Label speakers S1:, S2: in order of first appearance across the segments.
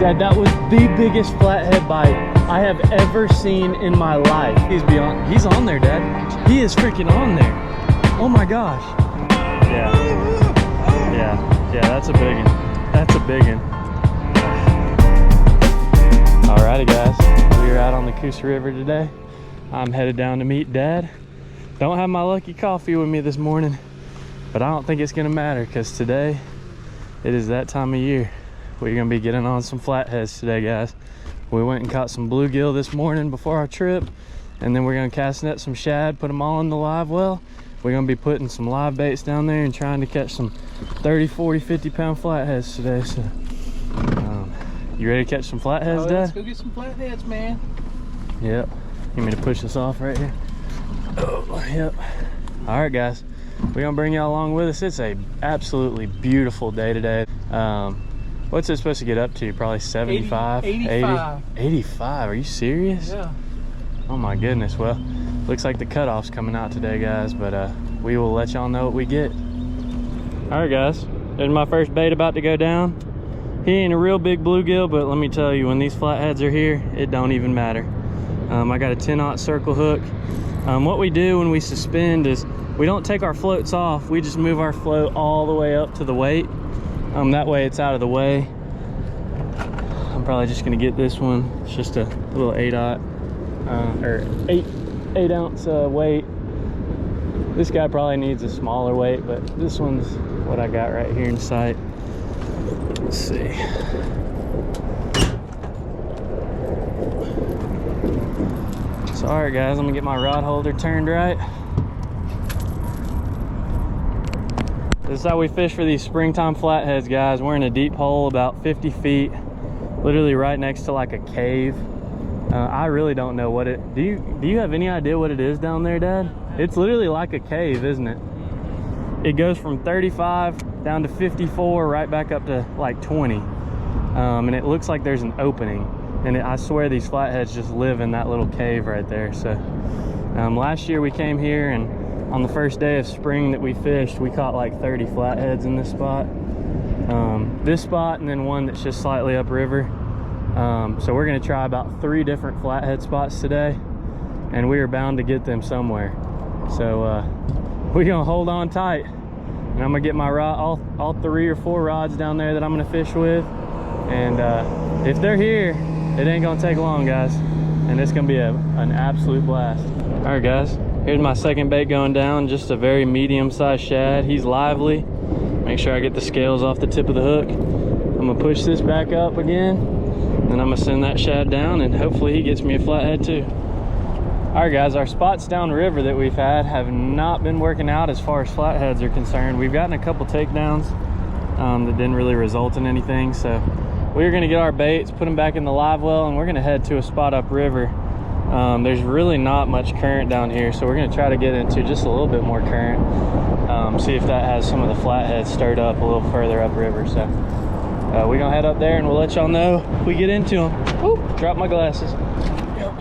S1: Dad, that was the biggest flathead bite I have ever seen in my life. He's on there, Dad. He is freaking on there. Oh my gosh. Yeah. Yeah, that's a big one. That's a big one. Alrighty guys, we are out on the Coosa River today. I'm headed down to meet Dad. Don't have my lucky coffee with me this morning, but I don't think it's gonna matter because today it is that time of year. We're gonna be getting on some flatheads today, guys. We went and caught some bluegill this morning before our trip, and then we're gonna cast net some shad, put them all in the live well. We're gonna be putting some live baits down there and trying to catch some 30, 40, 50 pound flatheads today. So you ready to catch some flatheads, Dad?
S2: Let's go get some flatheads, man.
S1: Yep. You want me to push this off right here? Oh, yep. All right, guys. We're gonna bring y'all along with us. It's a absolutely beautiful day today. What's it supposed to get up to? Probably 75?
S2: 85.
S1: 85, are you serious?
S2: Yeah.
S1: Oh my goodness. Well, looks like the cutoff's coming out today, guys, but we will let y'all know what we get. All right, guys. There's my first bait about to go down. He ain't a real big bluegill, but let me tell you, when these flatheads are here, it don't even matter. I got a 10-aught circle hook. What we do when we suspend is we don't take our floats off. We just move our float all the way up to the weight. That way it's out of the way. I'm probably just gonna get this one. It's just a little 8-aught or 8 ounce weight. This guy probably needs a smaller weight, but this one's what I got right here in sight. Let's see. So all right guys, I'm gonna get my rod holder turned right. This is how we fish for these springtime flatheads, guys. We're in a deep hole about 50 feet, literally right next to like a cave. I really don't know what it, do you have any idea what it is down there, Dad? It's literally like a cave, isn't it? It goes from 35 down to 54, right back up to like 20. And it looks like there's an opening. And I swear these flatheads just live in that little cave right there. So last year we came here, and on the first day of spring that we fished, we caught like 30 flatheads in this spot. This spot, and then one that's just slightly upriver. So we're gonna try about 3 different flathead spots today, and we are bound to get them somewhere. So we're gonna hold on tight, and I'm gonna get my rod, all 3 or 4 rods down there that I'm gonna fish with. And if they're here, it ain't gonna take long, guys, and it's gonna be an absolute blast. All right guys, here's my second bait going down, just a very medium-sized shad. He's lively. Make sure I get the scales off the tip of the hook. I'm gonna push this back up again, and I'm gonna send that shad down, and hopefully he gets me a flathead too. All right guys, our spots downriver that we've had have not been working out as far as flatheads are concerned. We've gotten a couple takedowns that didn't really result in anything, so we're gonna get our baits, put them back in the live well, and we're gonna head to a spot upriver. There's really not much current down here, so we're gonna try to get into just a little bit more current. See if that has some of the flatheads stirred up a little further upriver. So we're gonna head up there, and we'll let y'all know if we get into them. Woo, drop my glasses. Yep.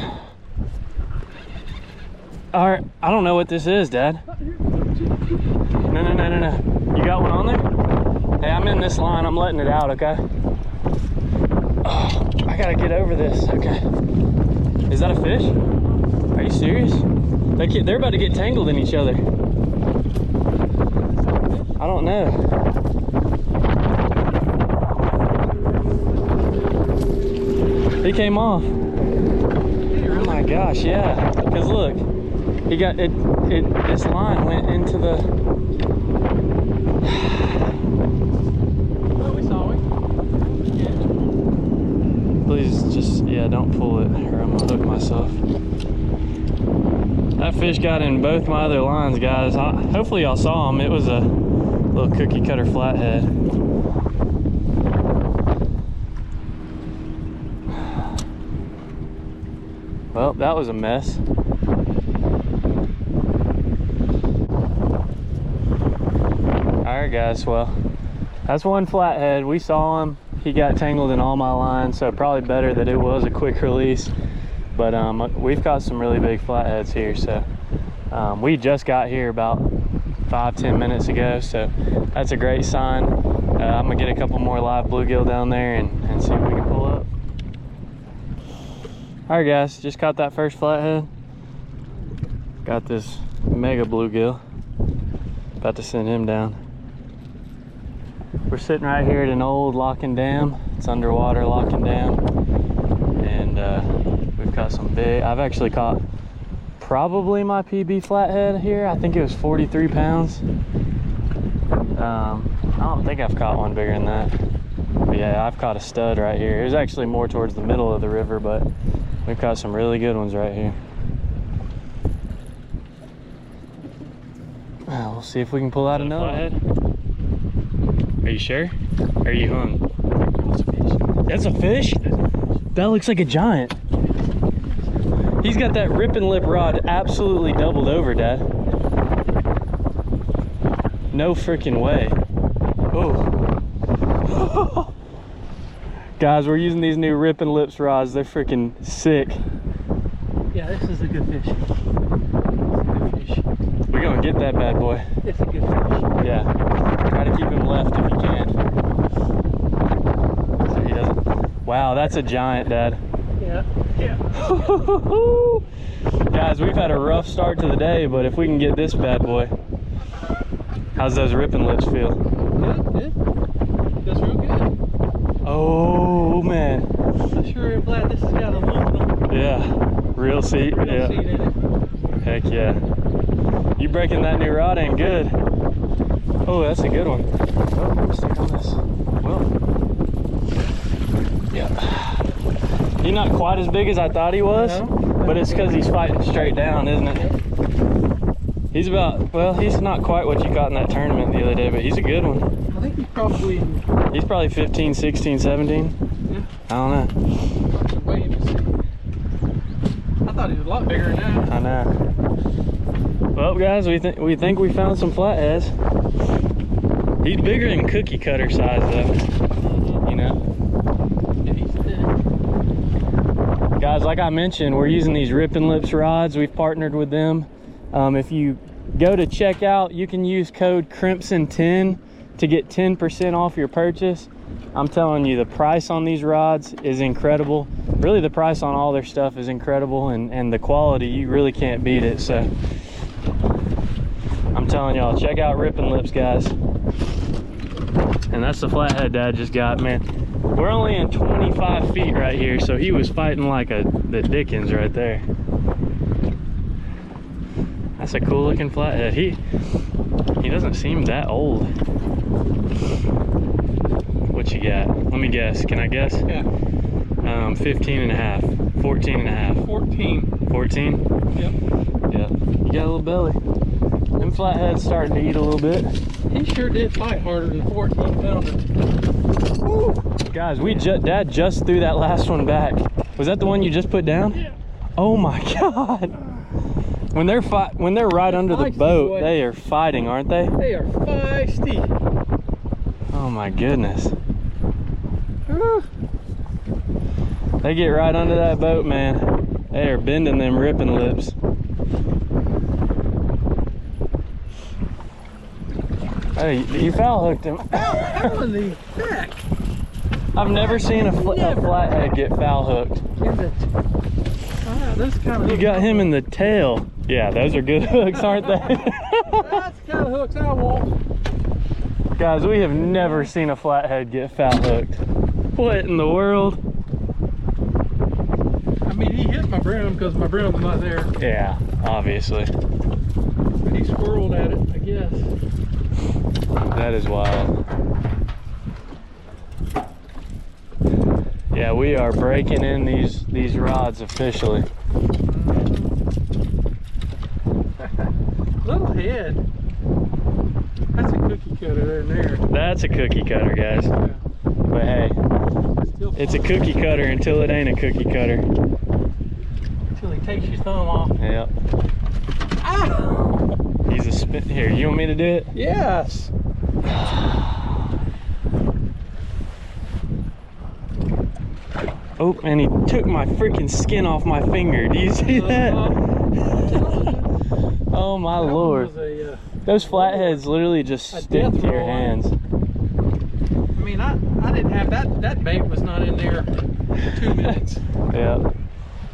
S1: All right, I don't know what this is, Dad. No. You got one on there? Hey, I'm in this line. I'm letting it out, okay? Oh, I gotta get over this. Okay. Is that a fish? Are you serious? They're about to get tangled in each other. I don't know. He came off. Oh my gosh, yeah. Because look, he got it. This line went into the.
S2: Well, we saw it.
S1: Please just, yeah, don't pull it, or I'm gonna hook myself. That fish got in both my other lines, guys. Hopefully y'all saw him. It was a little cookie cutter flathead. Well, that was a mess. All right, guys, well, that's one flathead. We saw him. He got tangled in all my lines, so probably better that it was a quick release. But we've caught some really big flatheads here, so we just got here about 5-10 minutes ago, so that's a great sign. I'm gonna get a couple more live bluegill down there and see what we can pull up. All right, guys, just caught that first flathead. Got this mega bluegill. About to send him down. We're sitting right here at an old locking dam. It's underwater locking dam. And we've caught some big, I've actually caught probably my PB flathead here. I think it was 43 pounds. I don't think I've caught one bigger than that. But yeah, I've caught a stud right here. It was actually more towards the middle of the river, but we've caught some really good ones right here. We'll see if we can pull out another flathead. Are you sure? Are you hung? That's a fish? That looks like a giant. He's got that rippin' lip rod absolutely doubled over, Dad. No freaking way. Oh. Guys, we're using these new rippin' lips rods. They're freaking sick.
S2: Yeah, this is a good fish. It's a good fish.
S1: We're gonna get that bad boy.
S2: It's a good fish.
S1: Yeah. Try to keep him left if you can. So he doesn't. Wow, that's a giant, Dad.
S2: Yeah. Yeah.
S1: Guys, we've had a rough start to the day, but if we can get this bad boy. How's those rippin' lips feel?
S2: Good, good. Feels real good.
S1: Oh man.
S2: I sure am glad this has got a aluminum.
S1: Yeah. Real seat.
S2: Real
S1: Yeah.
S2: seat in it.
S1: Heck yeah. You breaking that new rod ain't good. Oh, that's a good one. Oh, I'm stuck on this. Well. Yeah. He's not quite as big as I thought he was, but it's because he's fighting straight down, isn't it? He's about, well, he's not quite what you caught in that tournament the other day, but he's a good one.
S2: I think
S1: He's probably 15, 16, 17.
S2: Yeah.
S1: I don't know.
S2: Waiting to see. I thought he was a lot bigger than that.
S1: I know. Well, guys, we think we found some flatheads. He's bigger than cookie cutter size, though. You know.
S2: Yeah, he's thin.
S1: Guys, like I mentioned, we're using these rippin' lips rods. We've partnered with them. If you go to checkout, you can use code Crimson10 to get 10% off your purchase. I'm telling you, the price on these rods is incredible. Really, the price on all their stuff is incredible, and the quality, you really can't beat it. So I'm telling y'all, check out Rippin' Lips, guys. And that's the flathead Dad just got, man. We're only in 25 feet right here, so he was fighting like the Dickens right there. That's a cool looking flathead. He doesn't seem that old. What you got? Let me guess. Can I guess?
S2: Yeah.
S1: 15 and a half. 14 and a half.
S2: 14.
S1: 14?
S2: Yep.
S1: Yeah. You got a little belly. Them flatheads starting to eat a little bit.
S2: He sure did fight harder than 14 pounder.
S1: Woo! Guys, Dad just threw that last one back. Was that the one you just put down?
S2: Yeah.
S1: Oh my God. When they're right under the boat, boy. They are fighting, aren't they?
S2: They are feisty.
S1: Oh my goodness. They get right under that boat, man. They are bending them rippin' lips. Hey, you foul hooked him.
S2: How in the heck?
S1: I've never seen a flathead get foul hooked.
S2: That's kind of
S1: you got him in the tail. Yeah, those are good hooks, aren't they?
S2: That's the kind of hooks I want.
S1: Guys, we have never seen a flathead get foul hooked. What in the world?
S2: I mean, he hit my broom because my broom's not there.
S1: Yeah, obviously.
S2: But he squirreled at it, I guess.
S1: That is wild. Yeah, we are breaking in these rods officially.
S2: Little head. That's a cookie cutter there.
S1: That's a cookie cutter, guys.
S2: Yeah.
S1: But hey, it's a cookie cutter until it ain't a cookie cutter.
S2: Until he takes your thumb off.
S1: Yep.
S2: Ah!
S1: He's a spin. Here, you want me to do it?
S2: Yes.
S1: Oh, and he took my freaking skin off my finger. Do you see that? Oh my Lord. Those flatheads literally just stick to your hands.
S2: I mean, I didn't have that bait was not in there 2 minutes.
S1: Yeah.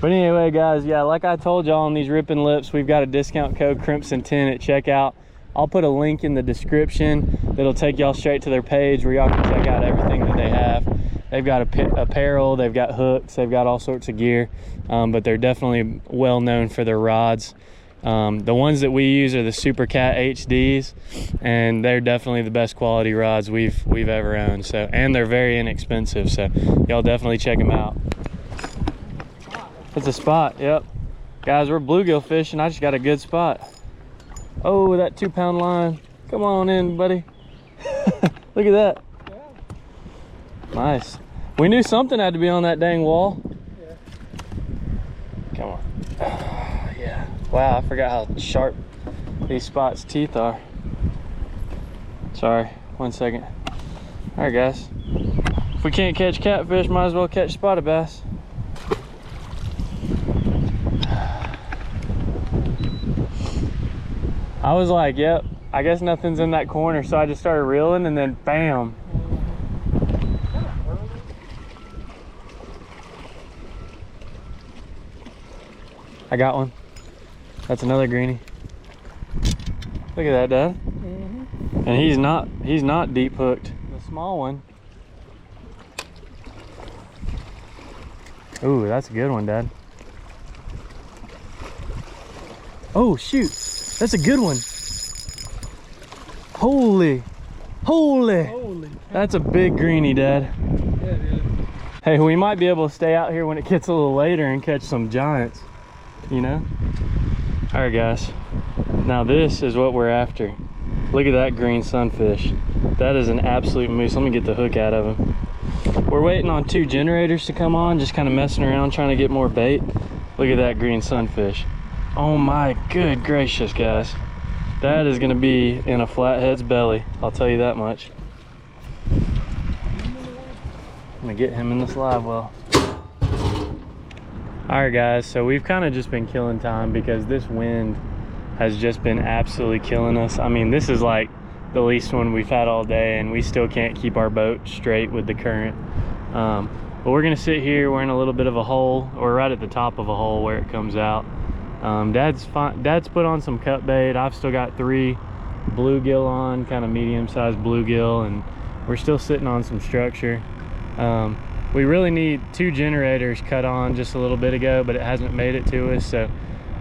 S1: But anyway, guys, yeah, like I told y'all on these ripping lips, we've got a discount code Crimson10 at checkout. I'll put a link in the description that'll take y'all straight to their page where y'all can check out everything that they have. They've got apparel, they've got hooks, they've got all sorts of gear, but they're definitely well known for their rods. The ones that we use are the Super Cat HDs, and they're definitely the best quality rods we've ever owned. So, and they're very inexpensive, so y'all definitely check them out. It's a spot, yep. Guys, we're bluegill fishing. I just got a good spot. Oh, that 2-pound line. Come on in, buddy. Look at that. Nice. We knew something had to be on that dang wall.
S2: Yeah.
S1: Come on. Yeah. Wow, I forgot how sharp these spots' teeth are. Sorry, 1 second. All right, guys. If we can't catch catfish, might as well catch spotted bass. I was like, yep, I guess nothing's in that corner, so I just started reeling, and then bam. I got one. That's another greenie. Look at that, Dad. Mm-hmm. And he's not deep hooked. The small one. Ooh, that's a good one, Dad. Oh shoot, that's a good one. Holy. That's a big greenie, Dad.
S2: Yeah, it is.
S1: Hey, we might be able to stay out here when it gets a little later and catch some giants, you know? All right, guys. Now this is what we're after. Look at that green sunfish. That is an absolute moose. Let me get the hook out of him. We're waiting on 2 generators to come on, just kind of messing around trying to get more bait. Look at that green sunfish. Oh my good gracious, guys. That is gonna be in a flathead's belly. I'll tell you that much. I'm gonna get him in this live well. All right, guys, so we've kind of just been killing time because this wind has just been absolutely killing us. I mean, this is like the least one we've had all day, and we still can't keep our boat straight with the current. But we're gonna sit here. We're in a little bit of a hole, or right at the top of a hole where it comes out. Dad's put on some cut bait. I've still got 3 bluegill on, kind of medium-sized bluegill, and we're still sitting on some structure. We really need 2 generators cut on just a little bit ago, but it hasn't made it to us, so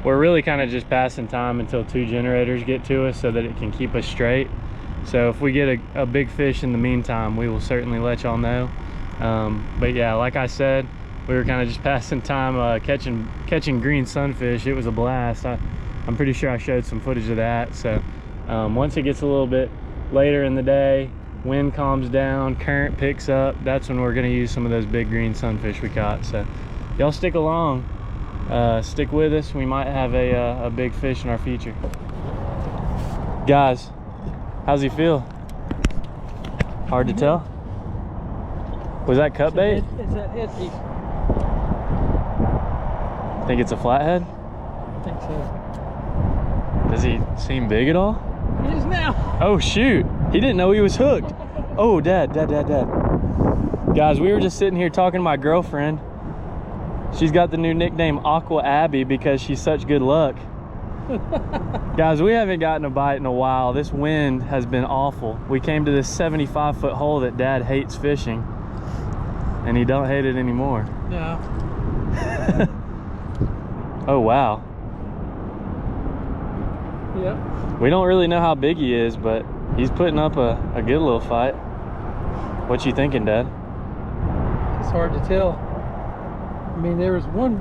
S1: we're really kind of just passing time until 2 generators get to us so that it can keep us straight. So if we get a big fish in the meantime, we will certainly let y'all know. But yeah, like I said, we were kind of just passing time catching green sunfish. It was a blast. I'm pretty sure I showed some footage of that. So once it gets a little bit later in the day, wind calms down, current picks up, that's when we're going to use some of those big green sunfish we caught. So y'all stick along, stick with us. We might have a big fish in our future. Guys, how's he feel? Hard to tell. Was that cut bait?
S2: It's that head piece.
S1: Think it's a flathead?
S2: I think so.
S1: Does he seem big at all?
S2: He is now.
S1: Oh shoot, he didn't know he was hooked. Oh, Dad. Guys, we were just sitting here talking to my girlfriend. She's got the new nickname Aqua Abby because she's such good luck. Guys, we haven't gotten a bite in a while. This wind has been awful. We came to this 75-foot hole that Dad hates fishing, and he don't hate it anymore.
S2: No.
S1: Oh wow.
S2: Yep.
S1: We don't really know how big he is, but he's putting up a good little fight. What you thinking, Dad?
S2: It's hard to tell. I mean, there was one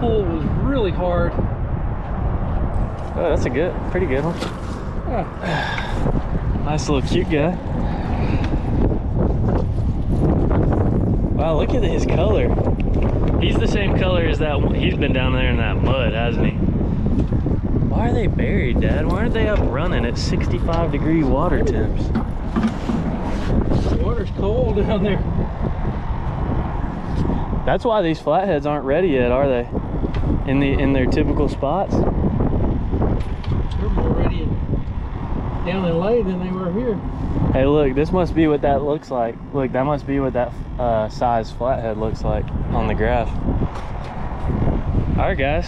S2: pull was really hard.
S1: Oh, that's a pretty good one.
S2: Yeah.
S1: Nice little cute guy. Wow, look at his color. He's the same color as that one. He's been down there in that mud, hasn't he? Why are they buried, Dad? Why aren't they up running at 65-degree water temps?
S2: The water's cold down there.
S1: That's why these flatheads aren't ready yet, are they? In their typical spots?
S2: They're more ready down in lay than they were here.
S1: Hey, look, this must be what that looks like. Look, that must be what that size flathead looks like on the graph. All right, guys,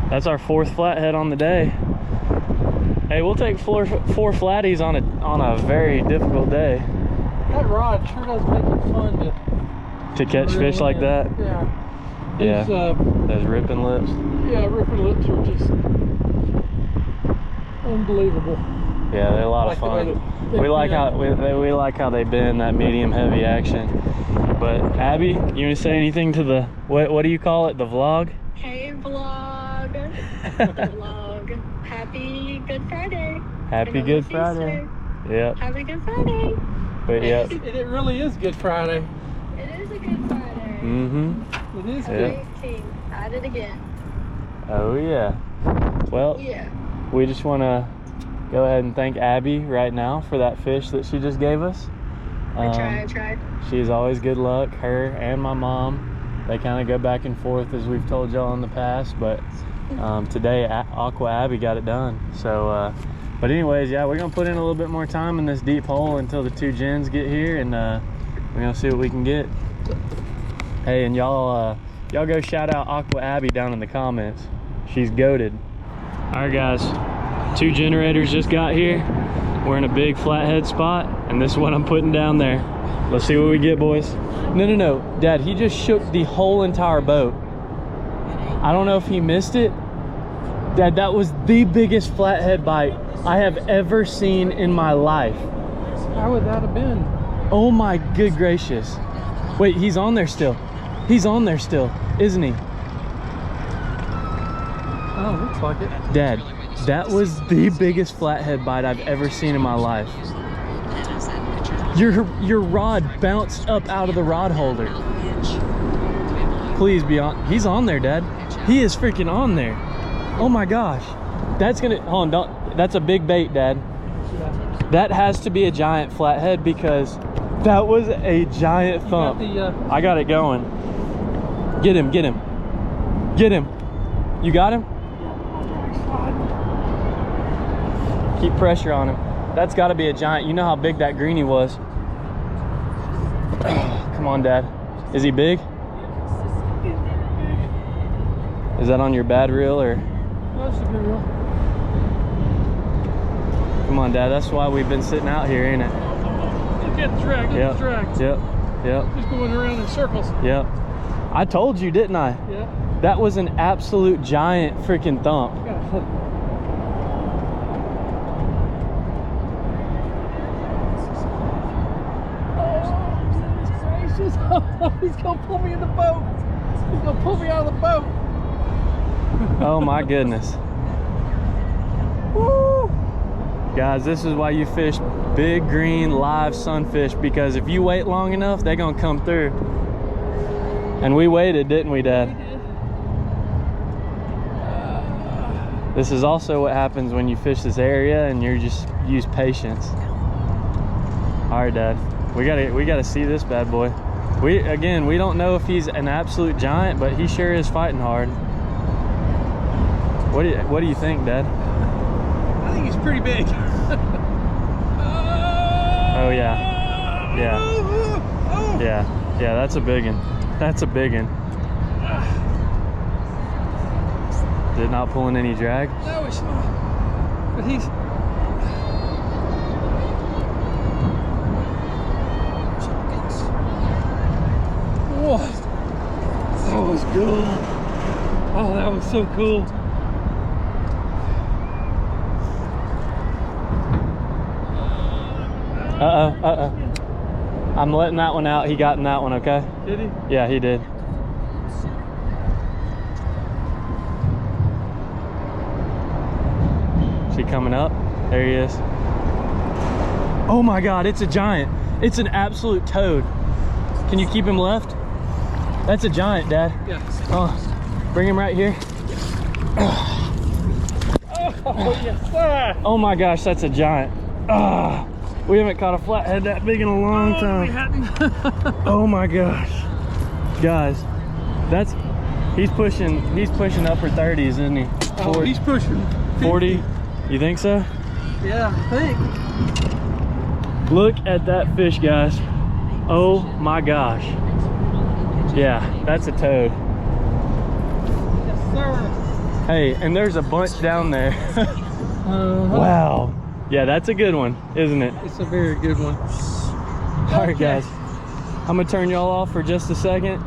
S1: that's our 4th flathead on the day. Hey, we'll take four flatties on a very difficult day.
S2: That rod sure does make it fun
S1: to catch fish like that.
S2: Yeah.
S1: Yeah. Those ripping lips.
S2: Yeah, ripping lips are just unbelievable.
S1: Yeah, they're a lot of fun. We like how they bend that medium heavy action. But Abby, you want to say anything to the what do you call it? The vlog?
S3: Hey vlog. The vlog. Happy Good Friday.
S1: Happy Good Friday. Yep.
S3: Happy Good Friday.
S1: But yep.
S2: It really is Good Friday.
S3: It is a Good Friday.
S1: Mm-hmm.
S2: It is
S1: good.
S3: 18. At it again.
S1: Oh yeah. Well,
S3: yeah.
S1: We just want to go ahead and thank Abby right now for that fish that she just gave us.
S3: I tried.
S1: She's always good luck, her and my mom. They kind of go back and forth as we've told y'all in the past, but today Aqua Abby got it done. So but anyways, yeah, we're gonna put in a little bit more time in this deep hole until the 2 gins get here, and we're gonna see what we can get. Hey, and y'all go shout out Aqua Abby down in the comments. She's goated. All right, guys, 2 generators just got here. We're in a big flathead spot, and this is what I'm putting down there. Let's see what we get, boys. No, Dad, he just shook the whole entire boat. I don't know if he missed it. Dad, that was the biggest flathead bite I have ever seen in my life.
S2: How would that have been?
S1: Oh my good gracious. Wait, he's on there still. He's on there still, isn't he?
S2: Oh, looks like it.
S1: Dad, that was the biggest flathead bite I've ever seen in my life. Your rod bounced up out of the rod holder. Please be on. He's on there, Dad. He is freaking on there. Oh my gosh. That's gonna, hold on, that's a big bait, Dad. That has to be a giant flathead because that was a giant thump. I got it going. Get him. You got him? Keep pressure on him. That's got to be a giant. You know how big that greenie was. Come on, Dad. Is he big? Is that on your bad reel or?
S2: That's a good reel.
S1: Come on, Dad. That's why we've been sitting out here, ain't it?
S2: Look at the drag. Look at the drag.
S1: Yep.
S2: Just going around in circles.
S1: Yep. I told you, didn't I?
S2: Yeah.
S1: That was an absolute giant freaking thump.
S2: He's gonna pull me in the boat. He's gonna pull me out of the boat.
S1: Oh my goodness. Woo! Guys, this is why you fish big green live sunfish, because if you wait long enough, they're gonna come through. And we waited, didn't we, Dad? This is also what happens when you fish this area and you just use patience. All right, Dad, we gotta see this bad boy. We don't know if he's an absolute giant, but he sure is fighting hard. What do you think, Dad?
S2: I think he's pretty big.
S1: Oh yeah, that's a big one. That's a big one. Is it not pulling any drag?
S2: No, it's not. But he's. Whoa. That was cool. Oh, that was so cool.
S1: I'm letting that one out. He got in that one, okay?
S2: Did he?
S1: Yeah, he did. Is he coming up? There he is. Oh my God, it's a giant. It's an absolute toad. Can you keep him left? That's a giant, Dad.
S2: Yeah.
S1: Oh, bring him right here.
S2: Oh, yes, sir.
S1: Oh my gosh, that's a giant. We haven't caught a flathead that big in a long time.
S2: We hadn't.
S1: Oh my gosh, guys, he's pushing upper 30s, isn't he? 40,
S2: Oh, he's pushing
S1: 40. You think so?
S2: Yeah, I think.
S1: Look at that fish, guys. Oh my gosh. Yeah, that's a toad.
S2: Yes, sir.
S1: Hey, and there's a bunch down there. Wow. Yeah, that's a good one, isn't it?
S2: It's a very good one.
S1: All right, guys. I'm gonna turn y'all off for just a second.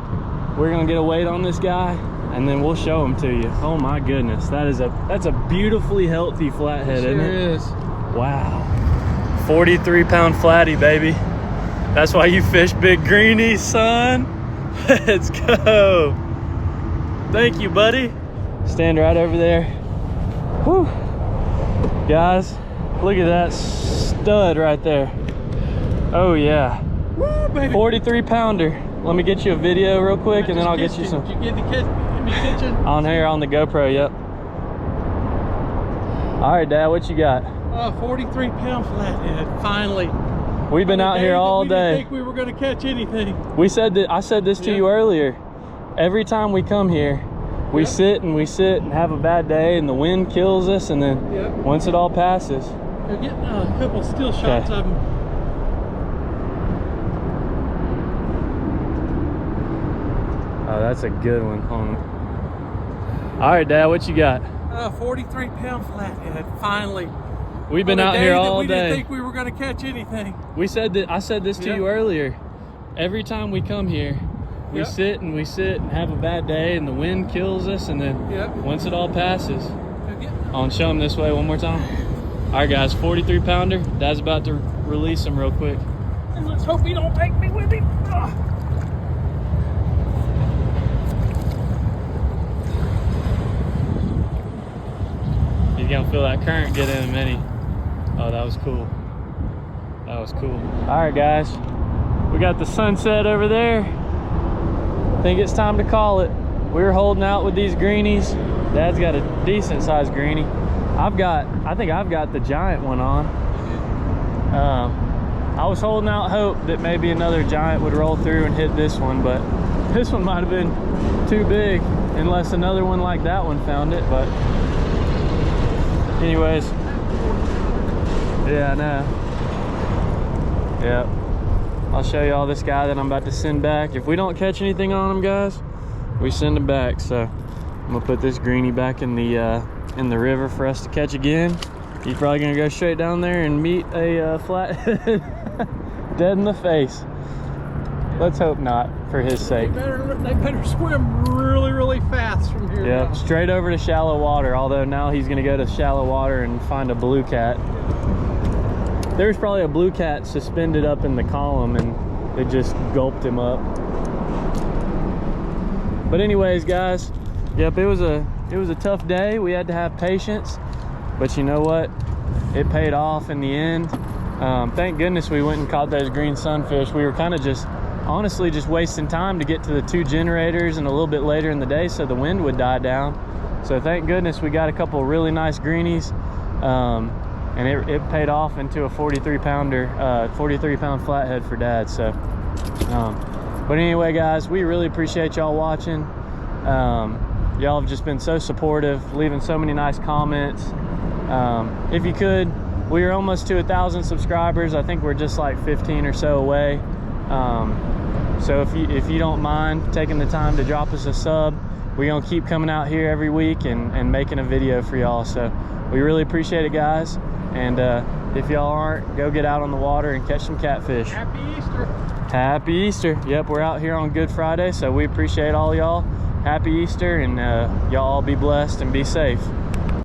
S1: We're gonna get a weight on this guy, and then we'll show him to you. Oh my goodness, that's a beautifully healthy flathead,
S2: It
S1: isn't
S2: sure
S1: it?
S2: is.
S1: Wow. 43-pound flatty, baby. That's why you fish big greenies, son. Let's go. Thank you, buddy. Stand right over there. Whew. Guys, look at that stud right there. Oh yeah.
S2: Woo, baby.
S1: 43-pounder. Let me get you a video real quick, and then I'll get you some.
S2: Did you get the kitchen?
S1: On here on the GoPro, yep. All right, Dad, what you got?
S2: 43-pound flathead, finally.
S1: We've been out here all
S2: We didn't
S1: day.
S2: think we were gonna catch anything.
S1: We said that, I said this to you earlier. Every time we come here, we sit and have a bad day, and the wind kills us, and then once it all passes.
S2: They're getting a couple still shots of them.
S1: Oh, that's a good one. All right, Dad, what you got?
S2: 43-pound flathead, finally.
S1: We've been out here all
S2: We didn't
S1: day.
S2: think we were gonna catch anything.
S1: We said that, I said this to you earlier. Every time we come here, we sit and have a bad day, and the wind kills us, and then once it all passes. I'll show him this way one more time. All right, guys, 43-pounder. Dad's about to release him real quick.
S2: And let's hope he don't take me with him.
S1: He's gonna feel that current get in him, ain't he? Oh, that was cool. That was cool. All right, guys, we got the sunset over there. I think it's time to call it. We were holding out with these greenies. Dad's got a decent sized greenie. I think I've got the giant one on. I was holding out hope that maybe another giant would roll through and hit this one, but this one might have been too big unless another one like that one found it. But anyways, yeah, I know. Yep. I'll show you all this guy that I'm about to send back. If we don't catch anything on him, guys, we send him back. So I'm gonna put this greenie back in the river for us to catch again. He's probably gonna go straight down there and meet a flathead dead in the face. Let's hope not, for his sake.
S2: They better swim really, really fast from here.
S1: Yep, straight over to shallow water. Although now he's gonna go to shallow water and find a blue cat. There's probably a blue cat suspended up in the column, and it just gulped him up. But anyways, guys, yep, it was a tough day. We had to have patience, but you know what? It paid off in the end. Thank goodness we went and caught those green sunfish. We were kind of honestly just wasting time to get to the 2 generators and a little bit later in the day so the wind would die down. So thank goodness we got a couple really nice greenies, and it paid off into a 43-pound flathead for Dad. So but anyway, guys, we really appreciate y'all watching. Y'all have just been so supportive, leaving so many nice comments. If you could, we are almost to 1,000 subscribers. I think we're just like 15 or so away. So if you don't mind taking the time to drop us a sub, we're gonna keep coming out here every week and making a video for y'all. So we really appreciate it, guys. And if y'all aren't, go get out on the water and catch some catfish.
S2: Happy Easter.
S1: Happy Easter. Yep, we're out here on Good Friday, so we appreciate all y'all. Happy Easter, and y'all all be blessed and be safe.